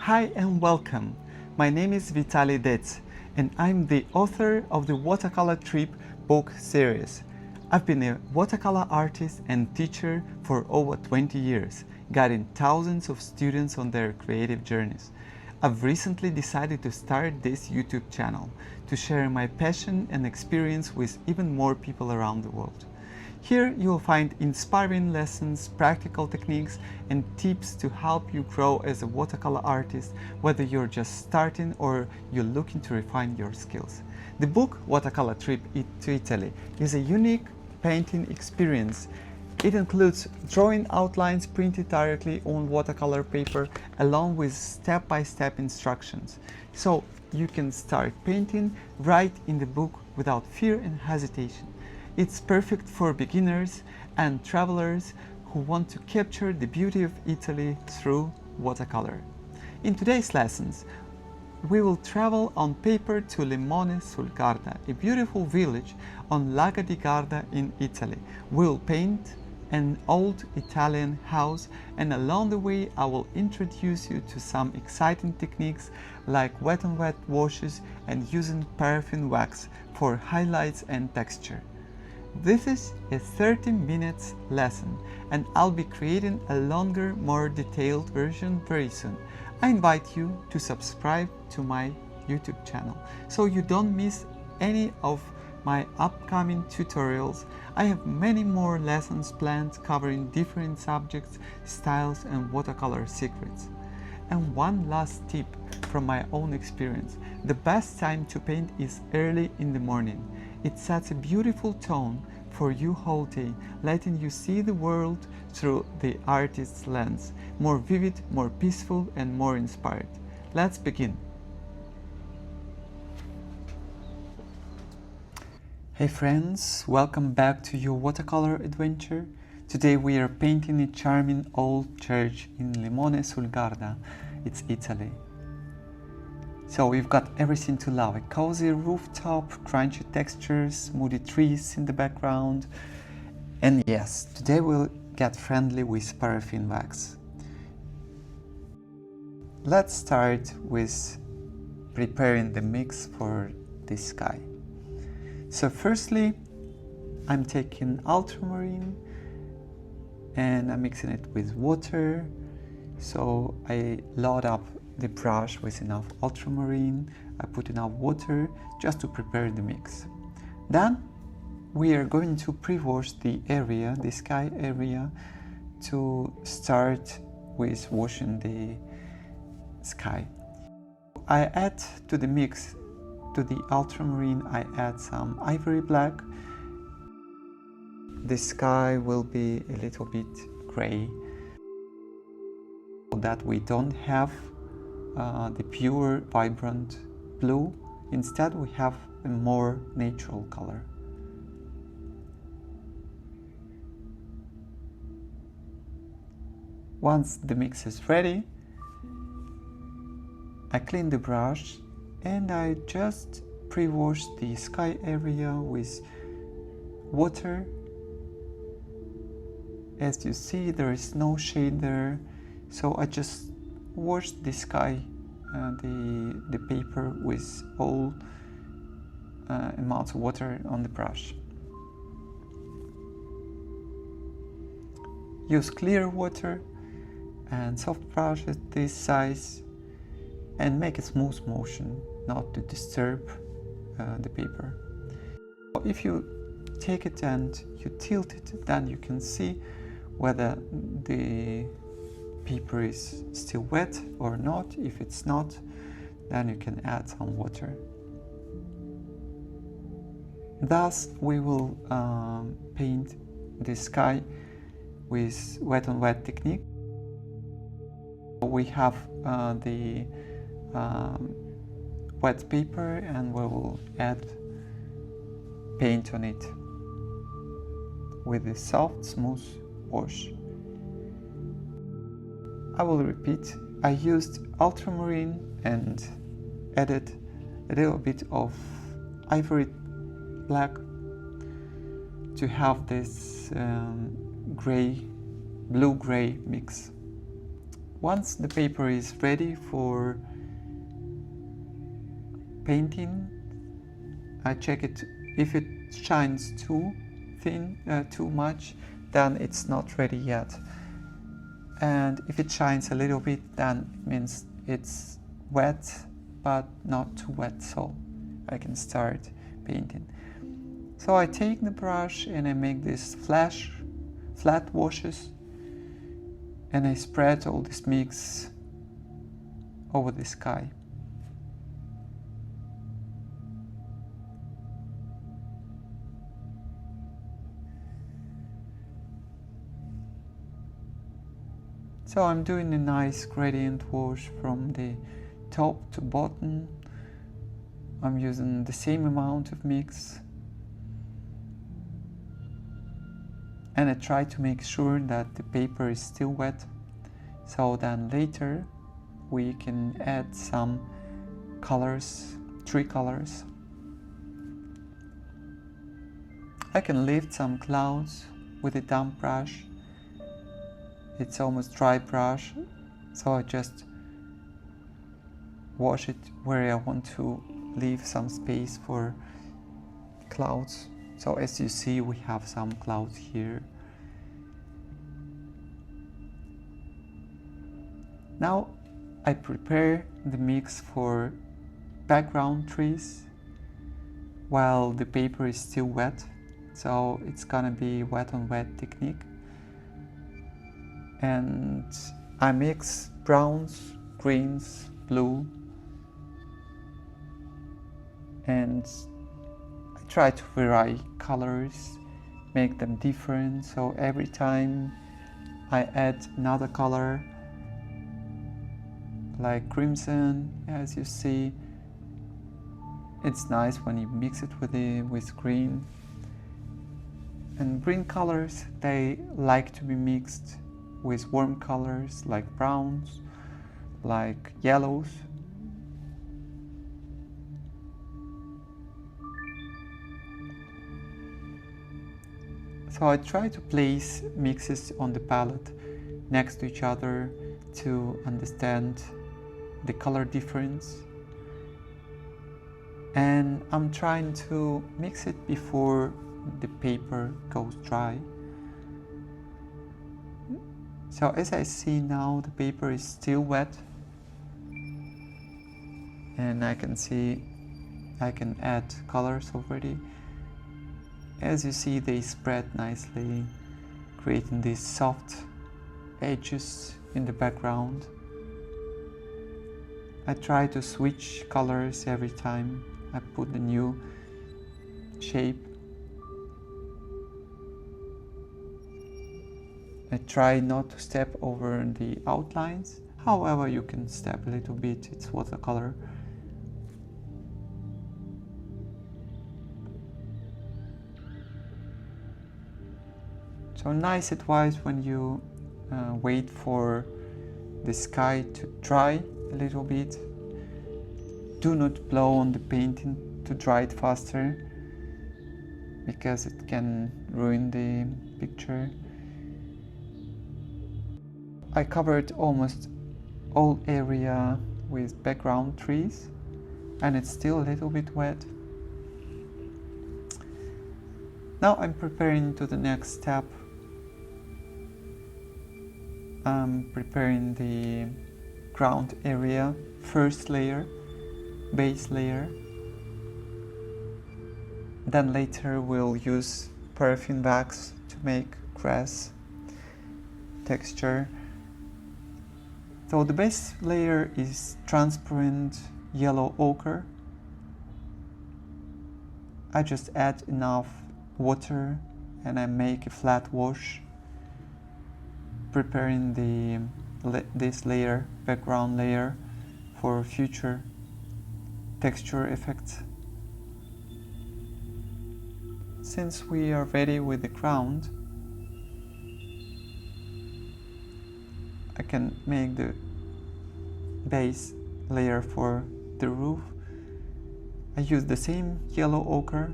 Hi and welcome. My name is Vitali Dets and I'm the author of the Watercolor Trip book series. I've been a watercolor artist and teacher for over 20 years, guiding thousands of students on their creative journeys. I've recently decided to start this YouTube channel to share my passion and experience with even more people around the world. Here you will find inspiring lessons, practical techniques, and tips to help you grow as a watercolor artist, whether you're just starting or you're looking to refine your skills. The book Watercolor Trip to Italy is a unique painting experience. It includes drawing outlines printed directly on watercolor paper along with step-by-step instructions. So you can start painting right in the book without fear and hesitation. It's perfect for beginners and travelers who want to capture the beauty of Italy through watercolor. In today's lessons, we will travel on paper to Limone sul Garda, a beautiful village on Lago di Garda in Italy. We'll paint an old Italian house, and along the way I will introduce you to some exciting techniques like wet on wet washes and using paraffin wax for highlights and texture. This is a 30 minutes lesson and I'll be creating a longer, more detailed version very soon. I invite you to subscribe to my YouTube channel so you don't miss any of my upcoming tutorials. I have many more lessons planned covering different subjects, styles, and watercolor secrets. And one last tip from my own experience: the best time to paint is early in the morning. It sets a beautiful tone for you whole day, letting you see the world through the artist's lens, more vivid, more peaceful, and more inspired. Let's begin. Hey friends, welcome back to your watercolor adventure. Today we are painting a charming old church in Limone sul Garda. It's Italy. So we've got everything to love: a cozy rooftop, crunchy textures, moody trees in the background. And yes, today we'll get friendly with paraffin wax. Let's start with preparing the mix for this sky. So firstly, I'm taking ultramarine and I'm mixing it with water. So I load up the brush with enough ultramarine, I put enough water just to prepare the mix. Then we are going to pre-wash the area, the sky area, to start with washing the sky. I add to the mix, to the ultramarine, I add some ivory black. The sky will be a little bit gray, so that we don't have the pure vibrant blue. Instead we have a more natural color. Once the mix is ready, I clean the brush and I just pre-wash the sky area with water. As you see, there is no shade there, so I just wash the sky, the paper with all amounts of water on the brush. Use clear water and soft brush at this size and make a smooth motion, not to disturb the paper. If you take it and you tilt it, then you can see whether the paper is still wet or not. If it's not, then you can add some water. Thus we will paint the sky with wet on wet technique. We have the wet paper and we will add paint on it with a soft, smooth wash. I will repeat, I used ultramarine and added a little bit of ivory black to have this blue-gray mix. Once the paper is ready for painting, I check it. If it shines too thin, too much, then it's not ready yet. And if it shines a little bit, then it means it's wet, but not too wet, so I can start painting. So I take the brush and I make these flat washes, and I spread all this mix over the sky. So I'm doing a nice gradient wash from the top to bottom. I'm using the same amount of mix. And I try to make sure that the paper is still wet, so then later we can add some colors, 3 colors. I can lift some clouds with a damp brush. It's almost dry brush, so I just wash it where I want to leave some space for clouds. So as you see, we have some clouds here. Now I prepare the mix for background trees while the paper is still wet. So it's gonna be wet on wet technique. And I mix browns, greens, blue, and I try to vary colors, make them different, so every time I add another color, like crimson, as you see. It's nice when you mix it with green. And green colors, they like to be mixed with warm colors like browns, like yellows. So I try to place mixes on the palette next to each other to understand the color difference. And I'm trying to mix it before the paper goes dry. So as I see now, the paper is still wet, and I can see I can add colors already. As you see, they spread nicely, creating these soft edges in the background. I try to switch colors every time I put the new shape. I try not to step over the outlines. However, you can step a little bit, it's watercolor. So nice advice when you wait for the sky to dry a little bit. Do not blow on the painting to dry it faster, because it can ruin the picture. I covered almost all area with background trees, and it's still a little bit wet. Now I'm preparing to the next step. I'm preparing the ground area, first layer, base layer. Then later we'll use paraffin wax to make grass texture. So the base layer is transparent yellow ochre. I just add enough water and I make a flat wash, preparing this layer, background layer, for future texture effects. Since we are ready with the ground, I can make the base layer for the roof. I use the same yellow ochre.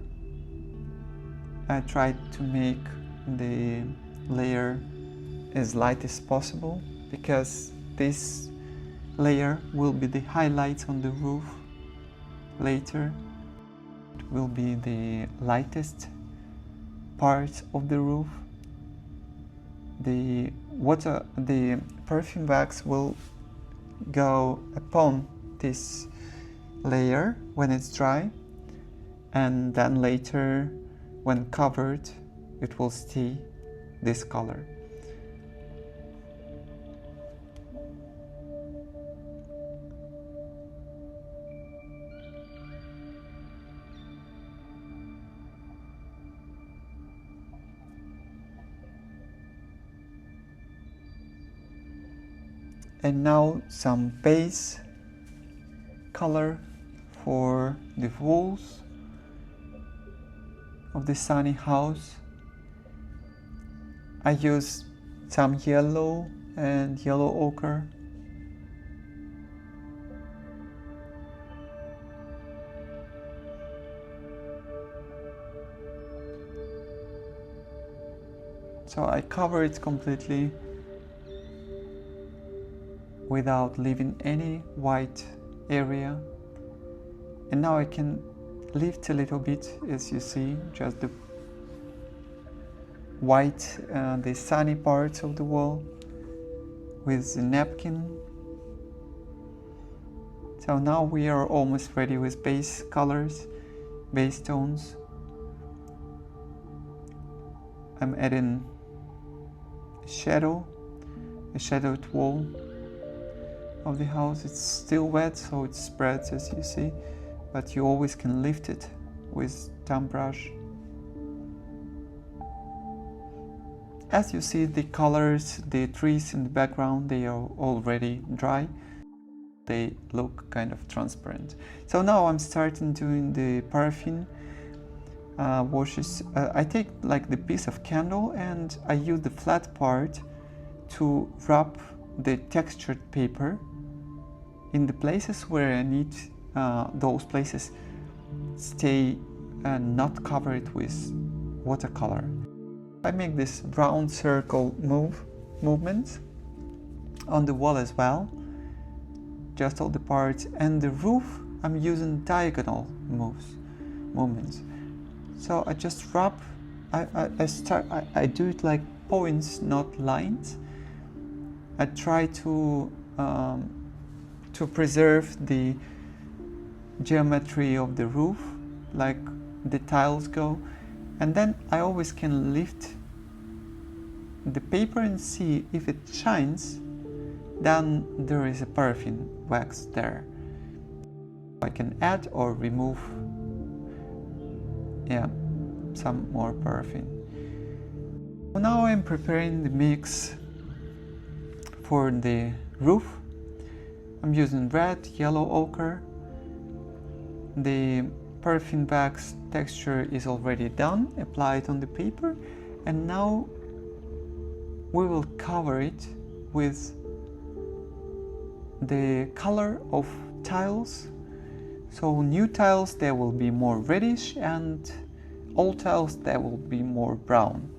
I tried to make the layer as light as possible, because this layer will be the highlights on the roof. Later it will be the lightest part of the roof. The perfume wax will go upon this layer when it's dry, and then later when covered it will stay this color. And now some base color for the walls of the sunny house. I use some yellow and yellow ochre. So I cover it completely without leaving any white area. And now I can lift a little bit, as you see, just the white, the sunny parts of the wall with the napkin. So now we are almost ready with base colors, base tones. I'm adding a shadowed wall of the house. It's still wet, so it spreads, as you see, but you always can lift it with damp brush. As you see, the colors, the trees in the background, they are already dry. They look kind of transparent. So now I'm starting doing the paraffin washes. I take like the piece of candle and I use the flat part to wrap the textured paper in the places where I need those places stay not covered with watercolor. I make this round circle movement on the wall as well, just all the parts, and the roof I'm using diagonal movements. So I just wrap. I do it like points, not lines. I try to preserve the geometry of the roof, like the tiles go, and then I always can lift the paper and see if it shines, then there is a paraffin wax there. I can add or remove, some more paraffin. Now I'm preparing the mix for the roof. I'm using red, yellow ochre. The paraffin wax texture is already done, applied on the paper, and now we will cover it with the color of tiles. So new tiles, they will be more reddish, and old tiles, they will be more brown.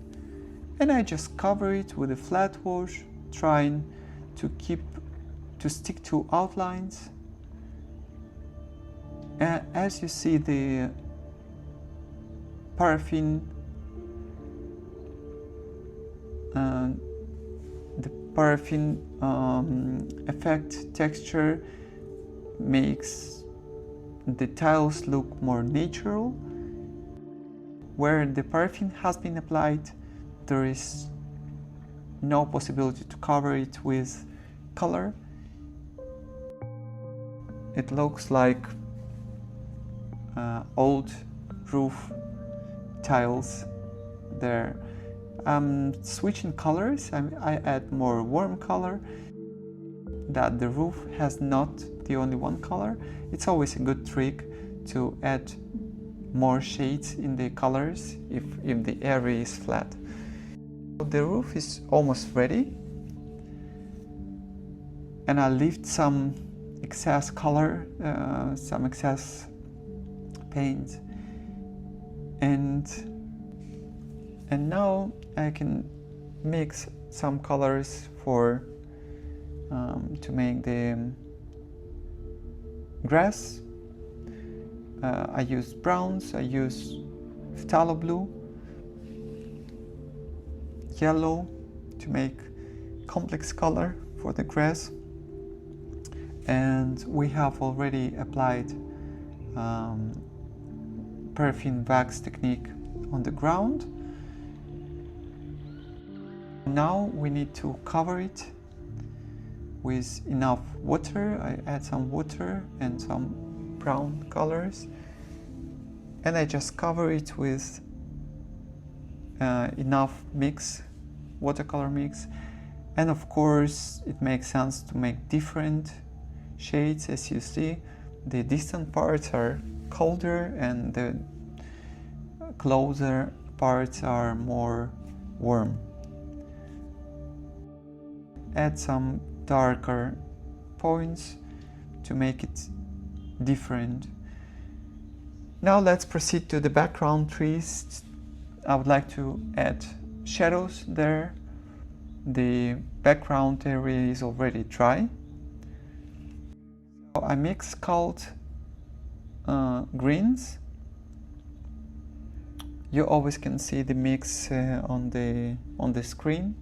And I just cover it with a flat wash, trying to stick to outlines. As you see, the paraffin effect texture makes the tiles look more natural. Where the paraffin has been applied, there is no possibility to cover it with color. It looks like old roof tiles there. I'm switching colors. I add more warm color, that the roof has not the only one color. It's always a good trick to add more shades in the colors if the area is flat. The roof is almost ready, and I lift some excess color, some excess paint, and now I can mix some colors for to make the grass. I use browns, I use phthalo blue, yellow to make complex color for the grass, and we have already applied paraffin wax technique on the ground. Now we need to cover it with enough water. I add some water and some brown colors, and I just cover it with enough mix, watercolor mix. And of course it makes sense to make different shades. As you see, the distant parts are colder and the closer parts are more warm. Add some darker points to make it different. Now let's proceed to the background trees. I would like to add shadows there. The background area is already dry. I mix cold greens. You always can see the mix on the screen.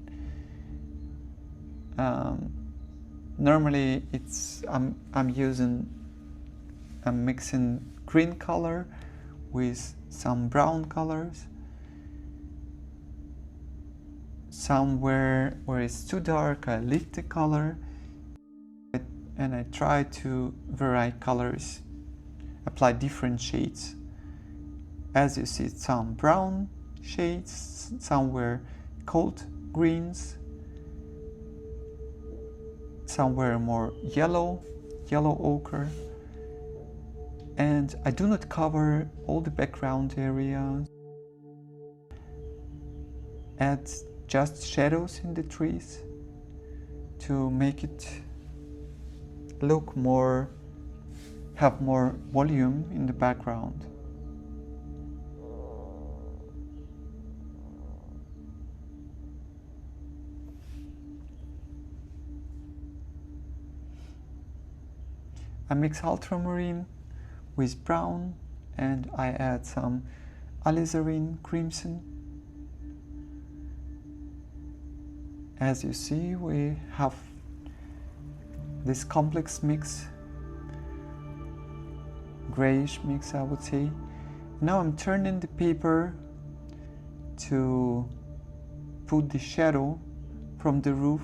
Normally I'm mixing green color with some brown colors. Somewhere where it's too dark, I lift the color and I try to vary colors, apply different shades. As you see, some brown shades, somewhere cold greens, somewhere more yellow ochre. And I do not cover all the background area. Add just shadows in the trees to make it look more, have more volume in the background. I mix ultramarine with brown and I add some alizarin crimson. As you see, we have this complex mix, grayish mix, I would say. Now I'm turning the paper to put the shadow from the roof,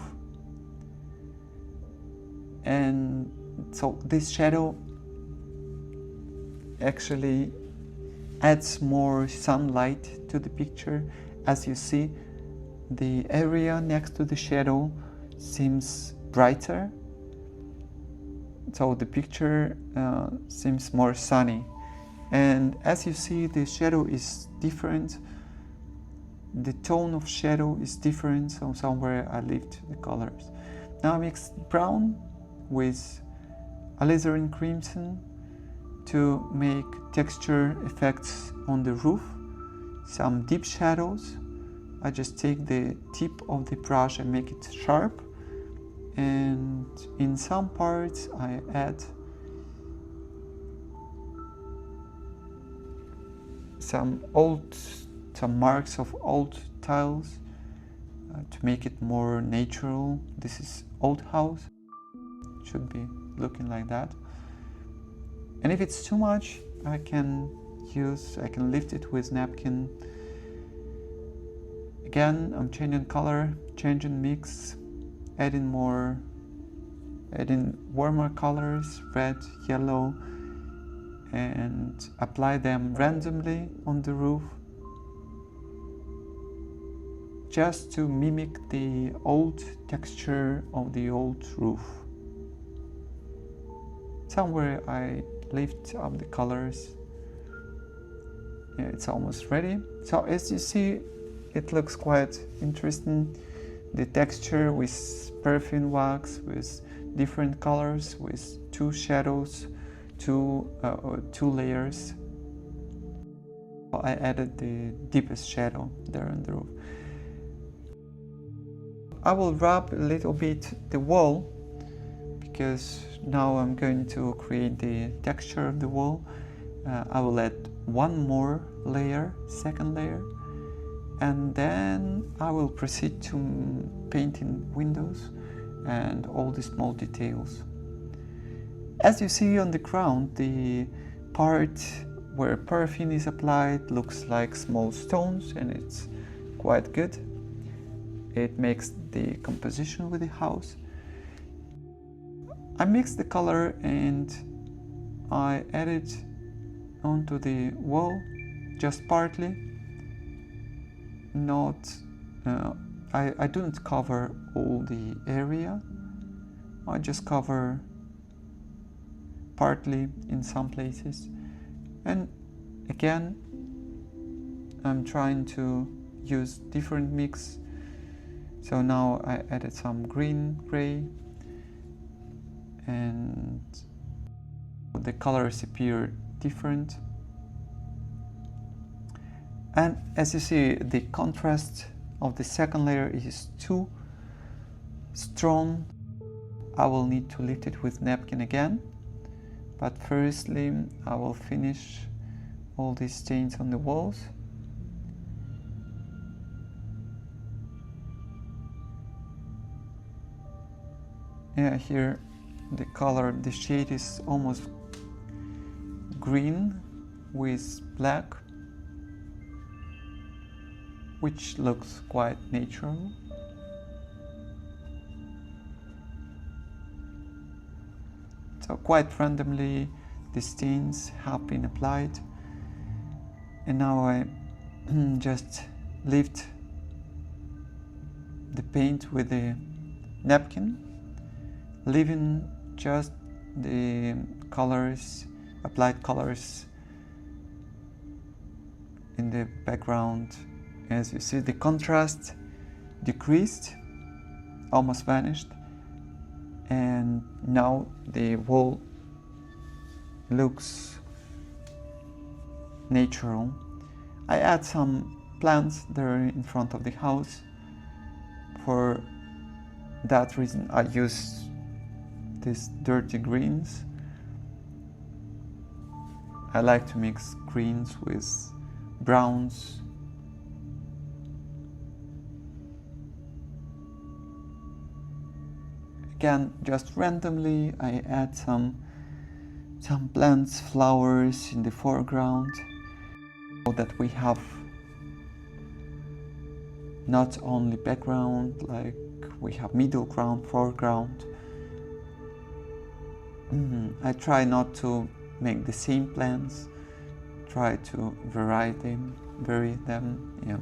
and so this shadow actually adds more sunlight to the picture. As you see, the area next to the shadow seems brighter, so the picture seems more sunny. And as you see, the shadow is different, the tone of shadow is different, so somewhere I lift the colors. Now I mix brown with alizarin crimson to make texture effects on the roof, some deep shadows. I just take the tip of the brush and make it sharp, and in some parts I add some marks of old tiles to make it more natural. This is old house, should be looking like that. And if it's too much, I can lift it with napkin. Again, I'm changing color, changing mix, adding warmer colors, red, yellow, and apply them randomly on the roof, just to mimic the old texture of the old roof. Somewhere I lift up the colors. Yeah, it's almost ready. So as you see, it looks quite interesting. The texture with paraffin wax, with different colors, with two shadows, two layers. I added the deepest shadow there on the roof. I will rub a little bit the wall because now I'm going to create the texture of the wall. I will add one more layer, second layer, and then I will proceed to painting windows and all the small details. As you see on the ground, the part where paraffin is applied looks like small stones, and it's quite good. It makes the composition with the house. I mixed the color and I added onto the wall just partly. I don't cover all the area. I just cover partly in some places. And again, I'm trying to use different mix. So now I added some green, gray, and the colors appear different. And as you see, the contrast of the second layer is too strong. I will need to lift it with napkin again. But firstly, I will finish all these stains on the walls. Yeah, here the color, the shade is almost green with black, which looks quite natural. So quite randomly the stains have been applied, and now I just lift the paint with the napkin, leaving just the colors, applied colors in the background. As you see, the contrast decreased, almost vanished, and now the wall looks natural. I add some plants there in front of the house. For that reason I use these dirty greens. I like to mix greens with browns. Again, just randomly I add some plants, flowers in the foreground, so that we have not only background, like we have middle ground, foreground. I try not to make the same plants, try to vary them, yeah.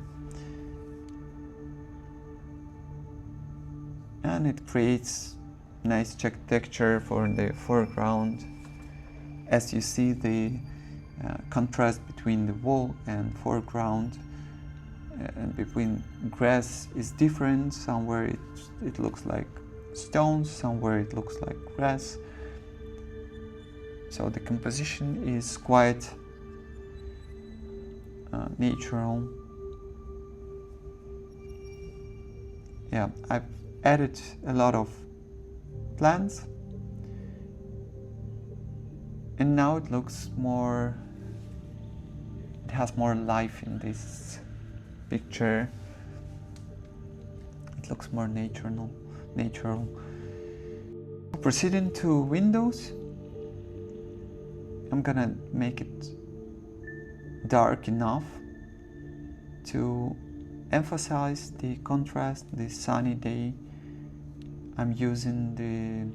And it creates nice texture for the foreground. As you see, the contrast between the wall and foreground and between grass is different. Somewhere it looks like stones, somewhere it looks like grass. So the composition is quite natural. Yeah, I've added a lot of plants, and now it looks more, it has more life in this picture. It looks more natural. Proceeding to windows, I'm gonna make it dark enough to emphasize the contrast, the sunny day. I'm using the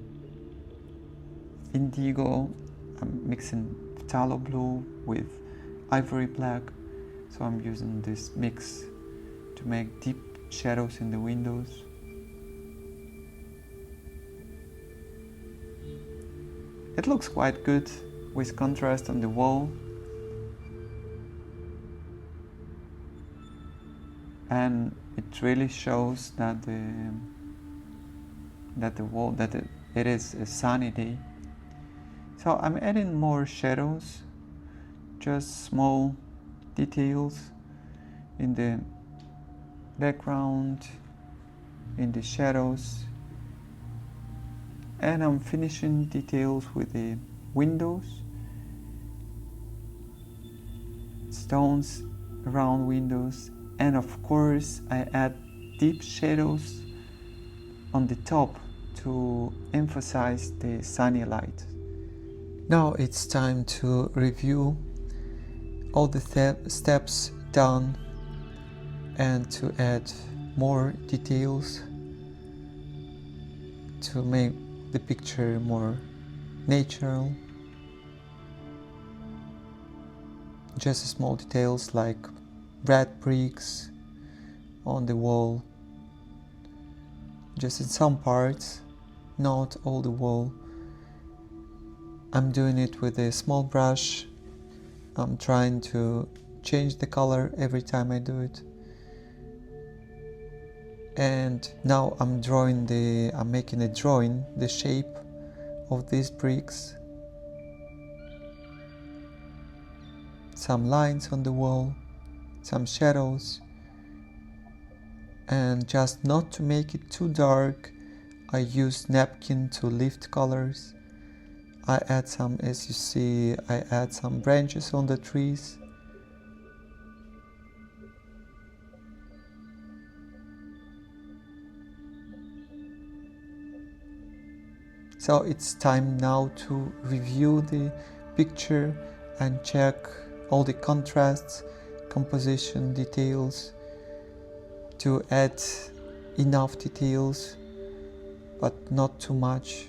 indigo. I'm mixing phthalo blue with ivory black. So I'm using this mix to make deep shadows in the windows. It looks quite good with contrast on the wall. And it really shows that it is a sunny day. So I'm adding more shadows, just small details in the background, in the shadows, And I'm finishing details with the windows, stones around windows, and of course I add deep shadows on the top to emphasize the sunny light. Now it's time to review all the steps done and to add more details to make the picture more natural. Just small details like red bricks on the wall, just in some parts, not all the wall. I'm doing it with a small brush. I'm trying to change the color every time I do it. And now I'm making a drawing, the shape of these bricks. Some lines on the wall, some shadows. And just not to make it too dark, I use napkin to lift colors. I add some, as you see, I add some branches on the trees. So it's time now to review the picture and check all the contrasts, composition details, to add enough details, but not too much,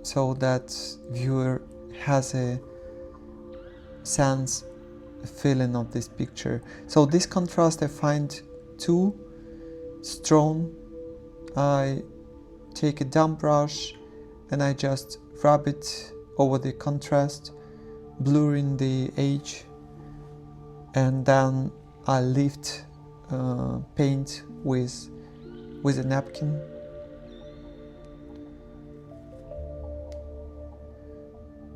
so that viewer has a sense, a feeling of this picture. So this contrast I find too strong. I take a damp brush and I just rub it over the contrast, blurring the edge, and then I lift paint with a napkin.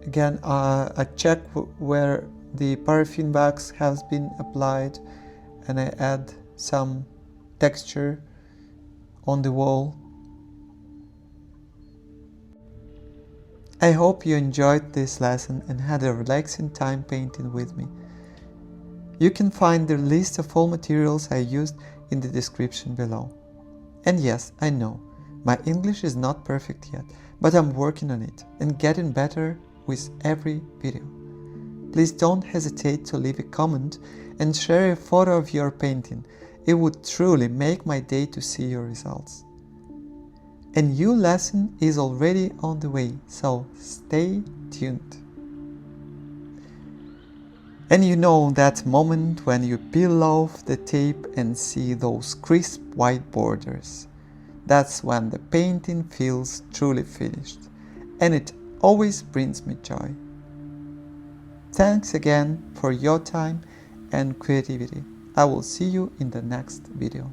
Again, I check where the paraffin wax has been applied and I add some texture on the wall. I hope you enjoyed this lesson and had a relaxing time painting with me. You can find the list of all materials I used in the description below. And yes, I know, my English is not perfect yet, but I'm working on it and getting better with every video. Please don't hesitate to leave a comment and share a photo of your painting. It would truly make my day to see your results. A new lesson is already on the way, so stay tuned. And you know that moment when you peel off the tape and see those crisp white borders. That's when the painting feels truly finished, and it always brings me joy. Thanks again for your time and creativity. I will see you in the next video.